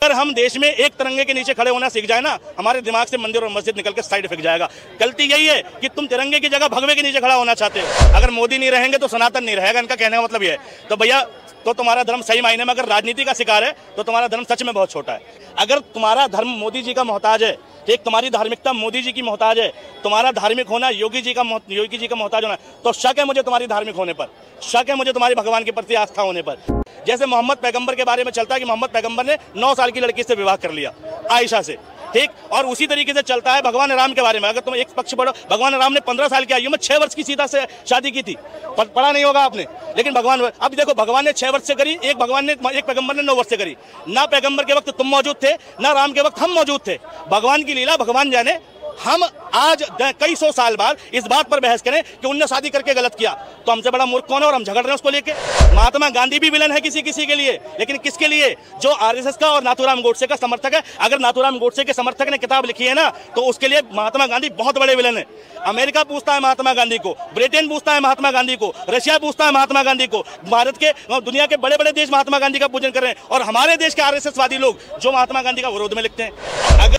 अगर हम देश में एक तिरंगे के नीचे खड़े होना सीख जाए ना, हमारे दिमाग से मंदिर और मस्जिद निकल के साइड फेंक जाएगा। गलती यही है कि तुम तिरंगे की जगह भगवे के नीचे खड़ा होना चाहते हो। अगर मोदी नहीं रहेंगे तो सनातन नहीं रहेगा, इनका कहने का मतलब ये है। तो भैया तो तुम्हारा धर्म सही मायने में अगर राजनीति का शिकार है तो तुम्हारा धर्म सच में बहुत छोटा है। अगर तुम्हारा धर्म मोदी जी का मोहताज है, एक तुम्हारी धार्मिकता मोदी जी की मोहताज है, तुम्हारा धार्मिक होना योगी जी का मोहताज होना, तो शक है मुझे तुम्हारी धार्मिक होने पर, शक है मुझे तुम्हारी भगवान के प्रति आस्था होने पर। जैसे मोहम्मद पैगंबर के बारे में चलता है कि मोहम्मद पैगंबर ने 9 साल की लड़की से विवाह कर लिया, आयशा से, ठीक। और उसी तरीके से चलता है भगवान राम के बारे में। अगर तुम एक पक्ष पढ़ो, भगवान राम ने 15 साल की आयु में 6 वर्ष की सीता से शादी की थी, पढ़ा नहीं होगा आपने। लेकिन भगवान, अब देखो, भगवान ने 6 वर्ष से करी, एक पैगंबर ने 9 वर्ष से करी। ना पैगंबर के वक्त तुम मौजूद थे, ना राम के वक्त हम मौजूद थे। भगवान की लीला भगवान जाने। हम आज कई 100 साल बाद इस बात पर बहस करें कि उनने शादी करके गलत किया, तो हमसे बड़ा मूर्ख कौन है और हम झगड़ रहे हैं उसको लेके। महात्मा गांधी भी विलन है किसी किसी के लिए, लेकिन किसके लिए? जो आरएसएस का और नाथूराम गोडसे का समर्थक है। अगर नाथूराम गोडसे के समर्थक ने किताब लिखी है ना, तो उसके लिए महात्मा गांधी बहुत बड़े विलन है। अमेरिका पूछता है महात्मा गांधी को, ब्रिटेन पूछता है महात्मा गांधी को, रशिया पूछता है महात्मा गांधी को। भारत के, दुनिया के बड़े बड़े देश महात्मा गांधी का पूजन कर रहे हैं, और हमारे देश के आरएसएसवादी लोग जो महात्मा गांधी का विरोध में लिखते हैं।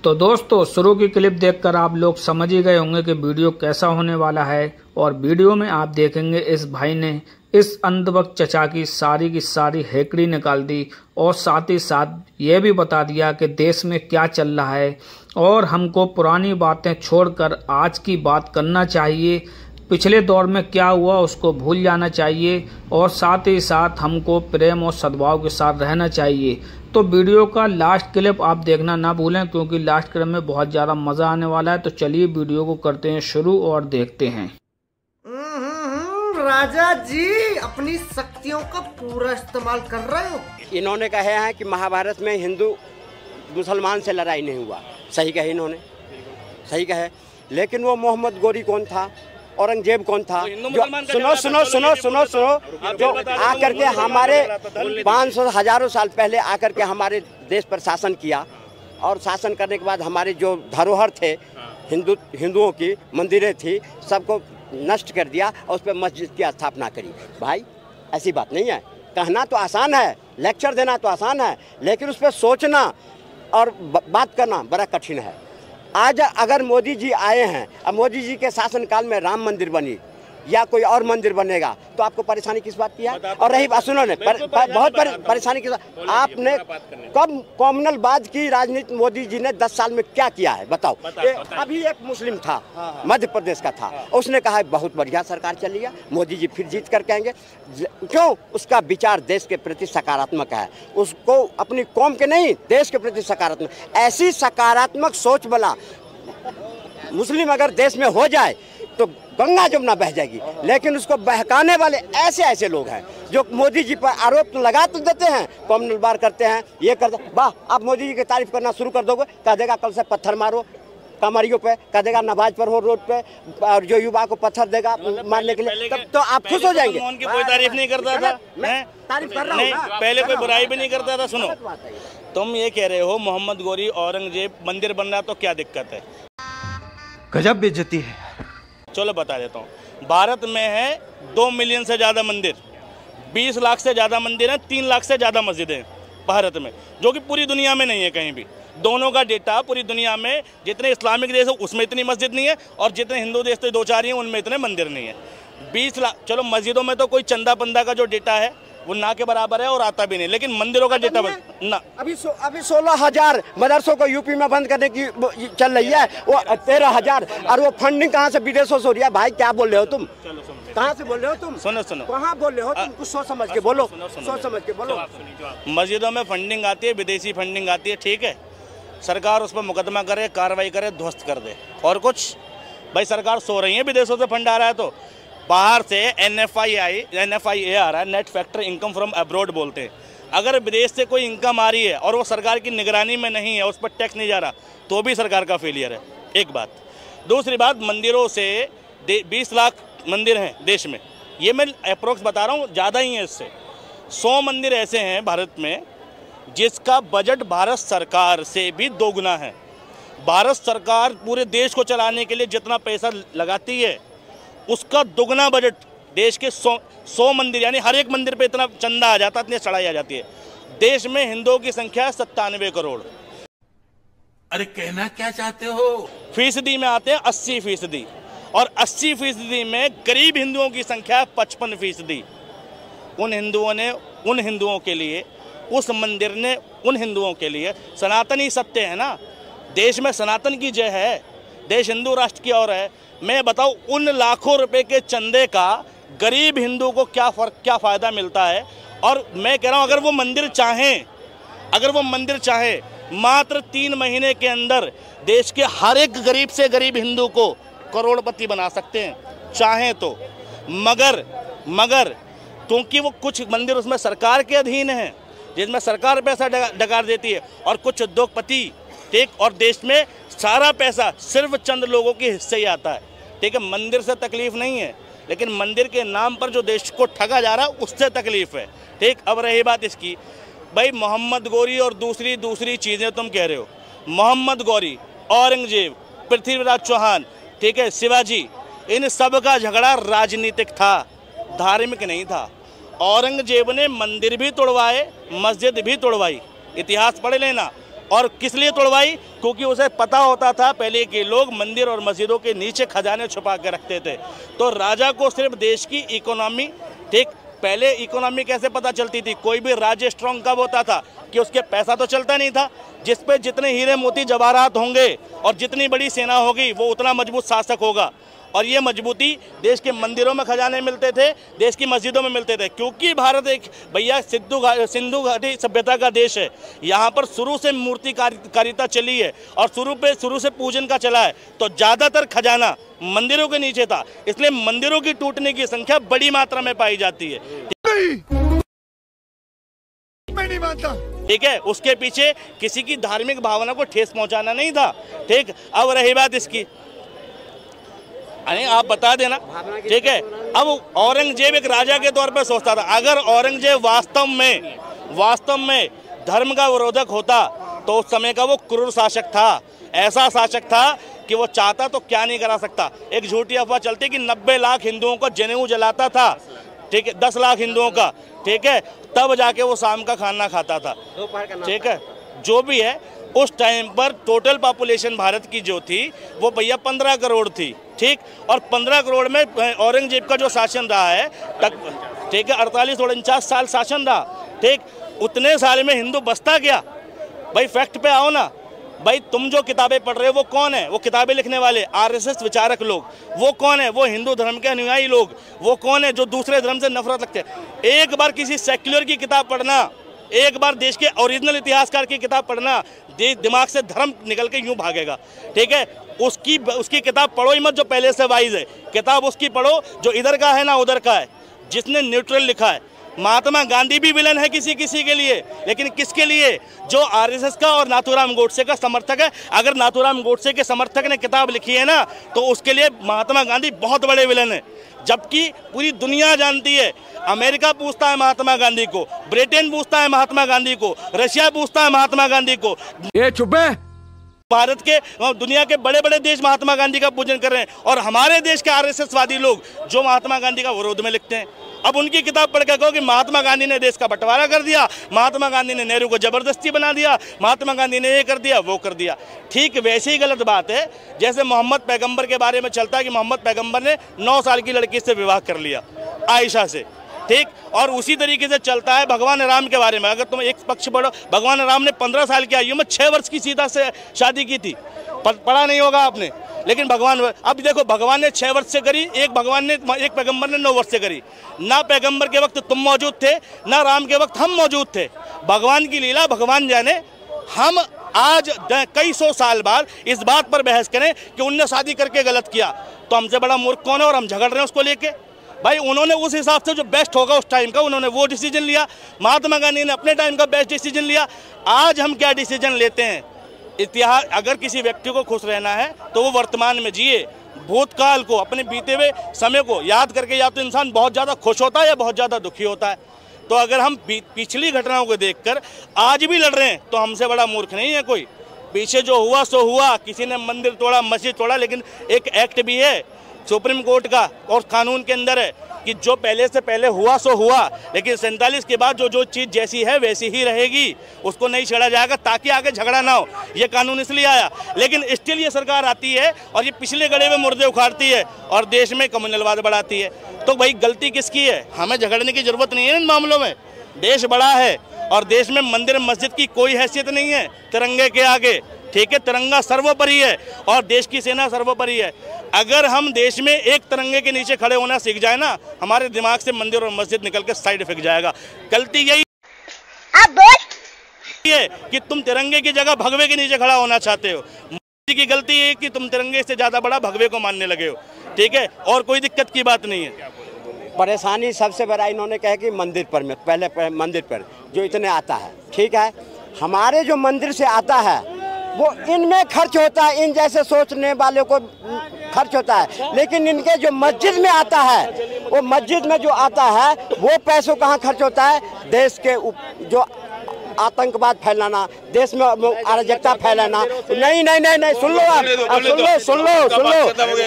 तो दोस्तों, शुरू की क्लिप देखकर आप लोग समझ ही गए होंगे कि वीडियो कैसा होने वाला है। और वीडियो में आप देखेंगे इस भाई ने इस अंधभक्त चचा की सारी हेकड़ी निकाल दी, और साथ ही साथ ये भी बता दिया कि देश में क्या चल रहा है और हमको पुरानी बातें छोड़कर आज की बात करना चाहिए। पिछले दौर में क्या हुआ उसको भूल जाना चाहिए, और साथ ही साथ हमको प्रेम और सद्भाव के साथ रहना चाहिए। तो वीडियो का लास्ट क्लिप आप देखना ना भूलें, क्योंकि लास्ट क्लिप में बहुत ज़्यादा मज़ा आने वाला है। तो चलिए वीडियो को करते हैं शुरू और देखते हैं। राजा जी अपनी शक्तियों का पूरा इस्तेमाल कर रहे हो। इन्होंने कहे हैं कि महाभारत में हिंदू मुसलमान से लड़ाई नहीं हुआ, सही कहे इन्होंने, सही कहे। लेकिन वो मोहम्मद गोरी कौन था, औरंगजेब कौन था? जो सुनो जो आकर के हमारे 500 हजारों साल पहले आकर के हमारे देश पर शासन किया, और शासन करने के बाद हमारे जो धरोहर थे हिंदुओं की मंदिरें थी, सबको नष्ट कर दिया और उस पर मस्जिद की स्थापना करी। भाई ऐसी बात नहीं है। कहना तो आसान है, लेक्चर देना तो आसान है, लेकिन उस पर सोचना और बात करना बड़ा कठिन है। आज अगर मोदी जी आए हैं, अब मोदी जी के शासनकाल में राम मंदिर बनी या कोई और मंदिर बनेगा, तो आपको परेशानी किस बात की है? और रही बात, सुनो ने बहुत परेशानी किस बात? आपने कब कॉमनलवाद की राजनीति मोदी जी ने 10 साल में क्या किया है बताओ? अभी एक मुस्लिम था, मध्य प्रदेश का था, उसने कहा बहुत बढ़िया सरकार चली है, मोदी जी फिर जीत कर कहेंगे। क्यों? उसका विचार देश के प्रति सकारात्मक है, उसको अपनी कौम के नहीं देश के प्रति सकारात्मक। ऐसी सकारात्मक सोच वाला मुस्लिम अगर देश में हो जाए तो गंगा जमुना बह जाएगी। लेकिन उसको बहकाने वाले ऐसे लोग हैं जो मोदी जी पर आरोप तो लगा तो देते हैं, कॉमनल बार करते हैं, ये करते। वाह, आप मोदी जी की तारीफ करना शुरू कर दोगे, कह देगा कल से पत्थर मारो कमरियों पे, कह देगा नमाज पढ़ो रोड पे, और जो युवा को पत्थर देगा मारने के लिए, तब तो आप खुश हो जाएंगे। उनकी कोई तारीफ नहीं करता था, तारीफ कर रहा हूं, पहले कोई बुराई भी नहीं करता था। सुनो, तुम ये कह रहे हो मोहम्मद गोरी औरंगजेब मंदिर बन रहा, तो क्या दिक्कत है? गजब बेइज्जती है। चलो बता देता हूँ। भारत में है 2 मिलियन से ज़्यादा मंदिर, 20 लाख से ज़्यादा मंदिर हैं, 3 लाख से ज़्यादा मस्जिदें हैं भारत में, जो कि पूरी दुनिया में नहीं है कहीं भी। दोनों का डेटा पूरी दुनिया में, जितने इस्लामिक देश है उसमें इतनी मस्जिद नहीं है, और जितने हिंदू देश तो 2-4 ही हैं उनमें इतने मंदिर नहीं है। 20 लाख, चलो मस्जिदों में तो कोई चंदा पंदा का जो डेटा है वो ना के बराबर है और आता भी नहीं, लेकिन मंदिरों का डेटा ना। अभी 16,000 मदरसों को यूपी में बंद करने की चल रही है, वो 13,000, और वो फंडिंग कहाँ से विदेशों से हो रही है? भाई क्या बोल रहे हो तुम? कहाँ से बोल रहे हो तुम? सुनो कहाँ बोल रहे हो तुम? कुछ सोच समझ के बोलो, सोच समझ के बोलो। मस्जिदों में फंडिंग आती है, विदेशी फंडिंग आती है, ठीक है, सरकार उस पर मुकदमा करे, कार्रवाई करे, ध्वस्त कर दे। और कुछ? भाई सरकार सो रही है, विदेशों से फंड आ रहा है तो बाहर से NFI आ रहा है, net factor income from abroad बोलते हैं। अगर विदेश से कोई इनकम आ रही है और वो सरकार की निगरानी में नहीं है, उस पर टैक्स नहीं जा रहा, तो भी सरकार का फेलियर है, एक बात। दूसरी बात, मंदिरों से 20 लाख मंदिर हैं देश में, ये मैं अप्रोक्स बता रहा हूँ, ज़्यादा ही है इससे। 100 मंदिर ऐसे हैं भारत में जिसका बजट भारत सरकार से भी दोगुना है। भारत सरकार पूरे देश को चलाने के लिए जितना पैसा लगाती है उसका दुगना बजट देश के 100 मंदिर, यानी हर एक मंदिर पे इतना चंदा आ जाता है, इतनी चढ़ाई आ जाती है। देश में हिंदुओं की संख्या है 97 करोड़। अरे कहना क्या चाहते हो? फीसदी में आते हैं 80%, और 80% में गरीब हिंदुओं की संख्या है 55%। उन हिंदुओं के लिए उस मंदिर ने, उन हिंदुओं के लिए सनातन ही सत्य है ना। देश में सनातन की जय है, देश हिंदू राष्ट्र की ओर है। मैं बताऊं, उन लाखों रुपए के चंदे का गरीब हिंदू को क्या फ़ायदा मिलता है। और मैं कह रहा हूं, अगर वो मंदिर चाहे मात्र 3 महीने के अंदर देश के हर एक गरीब से गरीब हिंदू को करोड़पति बना सकते हैं, चाहें तो। मगर क्योंकि वो कुछ मंदिर उसमें सरकार के अधीन है, जिसमें सरकार पैसा डकार देती है, और कुछ उद्योगपति, ठीक, और देश में सारा पैसा सिर्फ चंद लोगों के हिस्से ही आता है, ठीक है। मंदिर से तकलीफ नहीं है, लेकिन मंदिर के नाम पर जो देश को ठगा जा रहा है उससे तकलीफ है, ठीक। अब रही बात इसकी, भाई मोहम्मद गौरी और दूसरी चीज़ें तुम कह रहे हो। मोहम्मद गौरी, औरंगजेब, पृथ्वीराज चौहान, ठीक है, शिवाजी, इन सब का झगड़ा राजनीतिक था, धार्मिक नहीं था। औरंगजेब ने मंदिर भी तोड़वाए, मस्जिद भी तोड़वाई, इतिहास पढ़ लेना। और किस लिए तोड़वाई? क्योंकि उसे पता होता था पहले के लोग मंदिर और मस्जिदों के नीचे खजाने छुपा के रखते थे। तो राजा को सिर्फ देश की इकोनॉमी, ठीक, पहले इकोनॉमी कैसे पता चलती थी? कोई भी राज्य स्ट्रॉन्ग कब होता था कि उसके पैसा तो चलता नहीं था, जिस पे जितने हीरे मोती जवाहरात होंगे और जितनी बड़ी सेना होगी वो उतना मजबूत शासक होगा। और ये मजबूती देश के मंदिरों में खजाने मिलते थे, देश की मस्जिदों में मिलते थे, क्योंकि भारत एक भैया सिंधु घाटी सभ्यता का देश है। यहाँ पर शुरू से मूर्तिकारिता चली है और शुरू से पूजन का चला है, तो ज़्यादातर खजाना मंदिरों के नीचे था, इसलिए मंदिरों की टूटने की संख्या बड़ी मात्रा में पाई जाती है। मैं नहीं मानता, ठीक है, उसके पीछे किसी की धार्मिक भावना को ठेस पहुंचाना नहीं था, ठीक। अब रही बात इसकी, अरे आप बता देना, ठीक है। अब औरंगजेब एक राजा के तौर पर सोचता था, अगर औरंगजेब वास्तव में धर्म का विरोधक होता तो उस समय का वो क्रूर शासक था, ऐसा शासक था कि वो चाहता तो क्या नहीं करा सकता। एक झूठी अफवाह चलती कि 90 लाख हिंदुओं को जनेऊ जलाता था, ठीक है, 10 लाख हिंदुओं का, ठीक है, तब जाके वो शाम का खाना खाता था, ठीक है। जो भी है, उस टाइम पर टोटल पॉपुलेशन भारत की जो थी वो भैया 15 करोड़ थी, ठीक। और 15 करोड़ में औरंगजेब का जो शासन रहा है, ठीक है, 48-49 साल शासन रहा, ठीक। उतने साल में हिंदू बसता क्या? भाई फैक्ट पे आओ ना। भाई तुम जो किताबें पढ़ रहे हो वो कौन है? वो किताबें लिखने वाले आरएसएस विचारक लोग। वो कौन है? वो हिंदू धर्म के अनुयायी लोग। वो कौन है? जो दूसरे धर्म से नफरत रखते हैं। एक बार किसी सेक्युलर की किताब पढ़ना, एक बार देश के ओरिजिनल इतिहासकार की किताब पढ़ना, दिमाग से धर्म निकल के यूं भागेगा, ठीक है। उसकी किताब पढ़ो ही मत जो पहले से वाइज है, किताब उसकी पढ़ो जो इधर का है ना उधर का है, जिसने न्यूट्रल लिखा है। महात्मा गांधी भी विलन है किसी के लिए, लेकिन किसके लिए? जो आरएसएस का और नाथूराम गोडसे का समर्थक है। अगर नाथूराम गोडसे के समर्थक ने किताब लिखी है ना, तो उसके लिए महात्मा गांधी बहुत बड़े विलन है। जबकि पूरी दुनिया जानती है, अमेरिका पूछता है महात्मा गांधी को, ब्रिटेन पूछता है महात्मा गांधी को, रशिया पूछता है महात्मा गांधी को। ये चुप है। भारत के, दुनिया के बड़े बड़े देश महात्मा गांधी का पूजन कर रहे हैं, और हमारे देश के आरएसएसवादी लोग जो महात्मा गांधी का विरोध में लिखते हैं। अब उनकी किताब पढ़ के कहो कि महात्मा गांधी ने देश का बंटवारा कर दिया, महात्मा गांधी ने नेहरू को जबरदस्ती बना दिया, महात्मा गांधी ने ये कर दिया वो कर दिया। ठीक वैसे ही गलत बात है जैसे मोहम्मद पैगंबर के बारे में चलता है कि मोहम्मद पैगंबर ने 9 साल की लड़की से विवाह कर लिया, आयशा से, ठीक। और उसी तरीके से चलता है भगवान राम के बारे में। अगर तुम एक पक्ष पढ़ो, भगवान राम ने 15 साल की आयु में 6 वर्ष की सीता से शादी की थी। पढ़ा नहीं होगा आपने, लेकिन भगवान, अब देखो, भगवान ने 6 वर्ष से करी, एक पैगंबर ने 9 वर्ष से करी। ना पैगंबर के वक्त तुम मौजूद थे, ना राम के वक्त हम मौजूद थे। भगवान की लीला भगवान जाने। हम आज कई 100 साल बाद इस बात पर बहस करें कि उनने शादी करके गलत किया, तो हमसे बड़ा मूर्ख कौन है? और हम झगड़ रहे हैं उसको लेके। भाई उन्होंने उस हिसाब से जो बेस्ट होगा उस टाइम का, उन्होंने वो डिसीजन लिया। महात्मा गांधी ने अपने टाइम का बेस्ट डिसीजन लिया। आज हम क्या डिसीजन लेते हैं? इतिहास, अगर किसी व्यक्ति को खुश रहना है तो वो वर्तमान में जिए, भूतकाल को, अपने बीते हुए समय को याद करके या तो इंसान बहुत ज़्यादा खुश होता है या बहुत ज़्यादा दुखी होता है। तो अगर हम पिछली घटनाओं को देखकर आज भी लड़ रहे हैं तो हमसे बड़ा मूर्ख नहीं है कोई। पीछे जो हुआ सो हुआ, किसी ने मंदिर तोड़ा, मस्जिद तोड़ा, लेकिन एक एक्ट भी है सुप्रीम कोर्ट का और कानून के अंदर है कि जो पहले से पहले हुआ सो हुआ, लेकिन 47 के बाद जो चीज़ जैसी है वैसी ही रहेगी, उसको नहीं छेड़ा जाएगा ताकि आगे झगड़ा ना हो। ये कानून इसलिए आया, लेकिन स्टिल ये सरकार आती है और ये पिछले गड़े में मुर्दे उखाड़ती है और देश में कम्युनलवाद बढ़ाती है। तो भाई गलती किसकी है? हमें झगड़ने की जरूरत नहीं है इन मामलों में। देश बड़ा है और देश में मंदिर मस्जिद की कोई हैसियत नहीं है तिरंगे के आगे, ठीक है? तिरंगा सर्वोपरि है और देश की सेना सर्वोपरि है। अगर हम देश में एक तिरंगे के नीचे खड़े होना सीख जाए ना, हमारे दिमाग से मंदिर और मस्जिद निकल के साइड फेंक जाएगा। गलती यही है कि तुम तिरंगे की जगह भगवे के नीचे खड़ा होना चाहते हो। मोदी की गलती है कि तुम तिरंगे से ज्यादा बड़ा भगवे को मानने लगे हो, ठीक है? और कोई दिक्कत की बात नहीं है। परेशानी सबसे बड़ा इन्होंने कहा कि मंदिर पर में पहले मंदिर पर जो इतने आता है, ठीक है, हमारे जो मंदिर से आता है वो इनमें खर्च होता है, इन जैसे सोचने वाले को खर्च होता है, लेकिन इनके जो मस्जिद में आता है, वो मस्जिद में जो आता है वो पैसों कहाँ खर्च होता है? देश के जो आतंकवाद फैलाना, देश में अराजकता फैलाना। नहीं नहीं नहीं नहीं, सुन लो आप, सुन लो।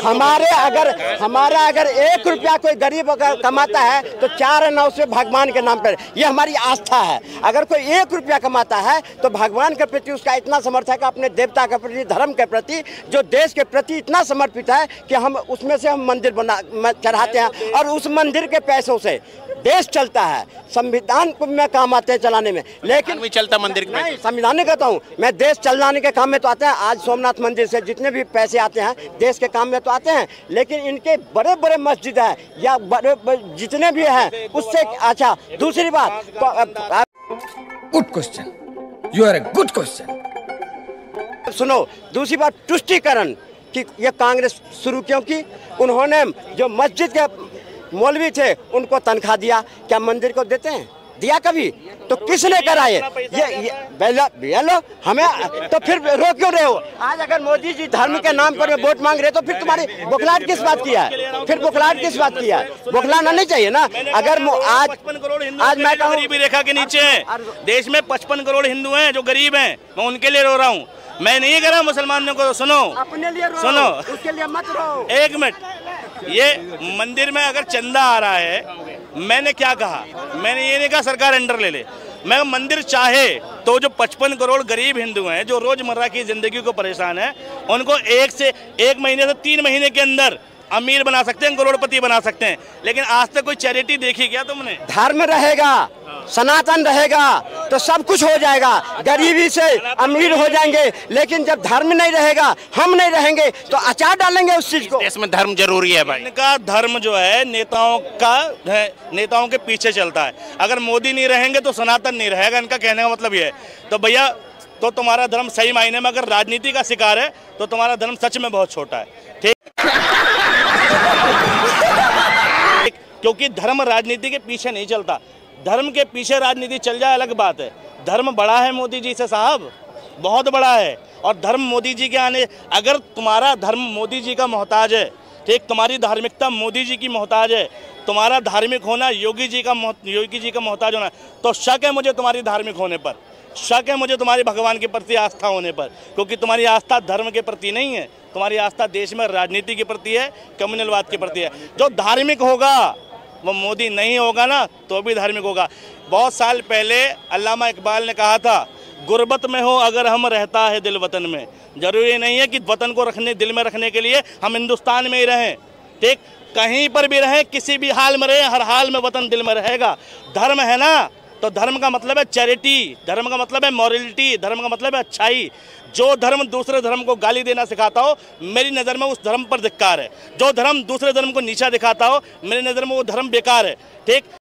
हमारा अगर 1 रुपया कोई गरीब अगर कमाता है तो 4 आना उसे भगवान के नाम पर, ये हमारी आस्था है। अगर कोई 1 रुपया कमाता है तो भगवान के प्रति उसका इतना समर्थ है कि अपने देवता के प्रति, धर्म के प्रति, जो देश के प्रति इतना समर्पित है कि हम उसमें से हम मंदिर चढ़ाते हैं और उस मंदिर के पैसों से देश चलता है। संविधान को में काम आते हैं चलाने में, लेकिन भी चलता मंदिर में नहीं, संविधान नहीं कहता हूँ मैं, देश चलाने के काम में तो आते हैं। आज सोमनाथ मंदिर से जितने भी पैसे आते हैं देश के काम में तो आते हैं, लेकिन इनके बड़े बड़े मस्जिद है या बड़े जितने भी हैं उससे। अच्छा, दूसरी बात, good question, you are a good question. सुनो, दूसरी बात तुष्टीकरण कि ये कांग्रेस शुरू क्यों की? उन्होंने जो मस्जिद के मौलवी थे उनको तनख्वाह दिया, क्या मंदिर को देते हैं? दिया कभी? तो किसने करा ये लो हमें? तो फिर रो क्यों रहे हो? आज अगर मोदी जी धर्म के नाम पर वोट मांग रहे तो फिर तुम्हारी बुखलाहट किस बात की है? फिर बुखलाहट किस बात की है? बुखलाना नहीं चाहिए ना। अगर आज 55 करोड़ हिंदू मैं गरीबी रेखा के नीचे हैं, देश में 55 करोड़ हिंदू हैं जो गरीब हैं, मैं उनके लिए रो रहा हूँ। मैं नहीं कह रहा मुसलमानों को। सुनो, अपने लिए रो, सुनो, उसके लिए मत रो। 1 मिनट, ये मंदिर में अगर चंदा आ रहा है, मैंने क्या कहा? मैंने ये नहीं कहा सरकार अंडर ले ले। मैं मंदिर चाहे तो जो 55 करोड़ गरीब हिंदू हैं जो रोजमर्रा की जिंदगी को परेशान है, उनको 1 महीने से 3 महीने के अंदर अमीर बना सकते हैं, करोड़पति बना सकते हैं। लेकिन आज तक कोई चैरिटी देखी क्या तुमने? धर्म रहेगा, सनातन रहेगा तो सब कुछ हो जाएगा, गरीबी से अमीर हो जाएंगे। लेकिन जब धर्म नहीं रहेगा, हम नहीं रहेंगे तो अचार डालेंगे उस चीज को। इसमें धर्म जरूरी है भाई। इनका धर्म जो है नेताओं का है, नेताओं के पीछे चलता है। अगर मोदी नहीं रहेंगे तो सनातन नहीं रहेगा, इनका कहने का मतलब ये है। तो भैया, तो तुम्हारा धर्म सही मायने में अगर राजनीति का शिकार है तो तुम्हारा धर्म सच में बहुत छोटा है, ठीक? क्योंकि धर्म राजनीति के पीछे नहीं चलता। धर्म के पीछे राजनीति चल जाए अलग बात है। धर्म बड़ा है मोदी जी से साहब, बहुत बड़ा है। और धर्म मोदी जी के आने, अगर तुम्हारा धर्म मोदी जी का मोहताज है, ठीक, तुम्हारी धार्मिकता मोदी जी की मोहताज है, तुम्हारा धार्मिक होना योगी जी का मोहताज होना, तो शक है मुझे तुम्हारी धार्मिक होने पर, शक है मुझे तुम्हारी भगवान के प्रति आस्था होने पर। क्योंकि तुम्हारी आस्था धर्म के प्रति नहीं है, तुम्हारी आस्था देश में राजनीति के प्रति है, कम्युनलवाद के प्रति है। जो धार्मिक होगा वो मोदी नहीं होगा ना तो भी धार्मिक होगा। बहुत साल पहले अल्लामा इकबाल ने कहा था, गुर्बत में हो अगर हम रहता है दिल वतन में। जरूरी नहीं है कि वतन को दिल में रखने के लिए हम हिंदुस्तान में ही रहें, ठीक, कहीं पर भी रहें, किसी भी हाल में रहें, हर हाल में वतन दिल में रहेगा। धर्म है ना, तो धर्म का मतलब है चैरिटी, धर्म का मतलब है मॉरलिटी, धर्म का मतलब है अच्छाई। जो धर्म दूसरे धर्म को गाली देना सिखाता हो, मेरी नज़र में उस धर्म पर धिक्कार है। जो धर्म दूसरे धर्म को नीचा दिखाता हो, मेरी नज़र में वो धर्म बेकार है, ठीक।